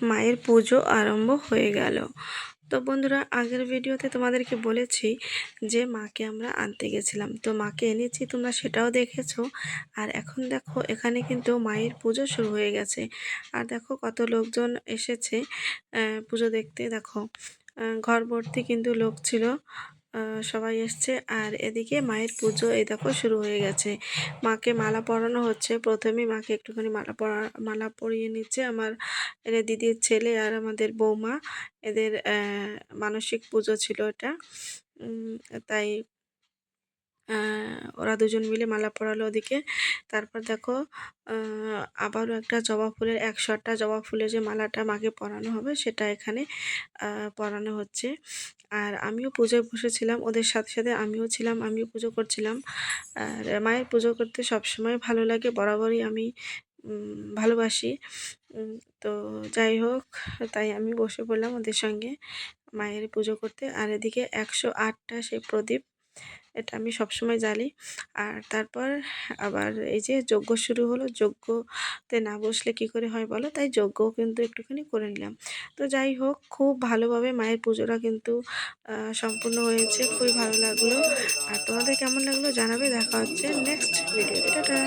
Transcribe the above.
মায়ের পুজো আরম্ভ হয়ে গেল। তো বন্ধুরা, আগের ভিডিওতে তোমাদেরকে বলেছি যে মাকে আমরা আনতে গেছিলাম, তো মাকে এনেছি, তোমরা সেটাও দেখেছো। আর এখন দেখো এখানে কিন্তু মায়ের পুজো শুরু হয়ে গেছে। আর দেখো কত লোকজন এসেছে পুজো দেখতে। দেখো ঘর ভর্তি কিন্তু লোক ছিল, সবাই এসছে। আর এদিকে মায়ের পুজো এই দেখো শুরু হয়ে গেছে। মাকে মালা পরানো হচ্ছে। প্রথমেই মাকে একটুখানি মালা পরিয়ে নিচ্ছে আমার এদের দিদির ছেলে আর আমাদের বৌমা। এদের মানসিক পুজো ছিল এটা। তাই ওরা দুজন মিলে মালা পরালো ওদিকে। তারপর দেখো আবারও একটা জবা ফুলের 100টা জবা ফুলের যে মালাটা মাকে পরানো হবে সেটা এখানে পরানো হচ্ছে। আর আমিও পুজোয় বসেছিলাম, ওদের সাথে সাথে আমিও ছিলাম, আমিও পুজো করছিলাম। আর মায়ের পুজো করতে সবসময় ভালো লাগে, বরাবরই আমি ভালোবাসি। তো যাই হোক, তাই আমি বসে পড়লাম ওদের সঙ্গে মায়ের পুজো করতে। আর এদিকে 108টা সেই প্রদীপ, এটা আমি সবসময় জ্বালি। আর তারপর আবার এই যে যজ্ঞ শুরু হলো। যজ্ঞতে না বসলে কি করে হয় বলো, তাই যজ্ঞও কিন্তু একটুখানি করে নিলাম। তো যাই হোক, খুব ভালোভাবে মায়ের পুজোটা কিন্তু সম্পূর্ণ হয়েছে, খুবই ভালো লাগলো। আর তোমাদের কেমন লাগলো জানাবে। দেখা হচ্ছে নেক্সট ভিডিওতে, টাটা।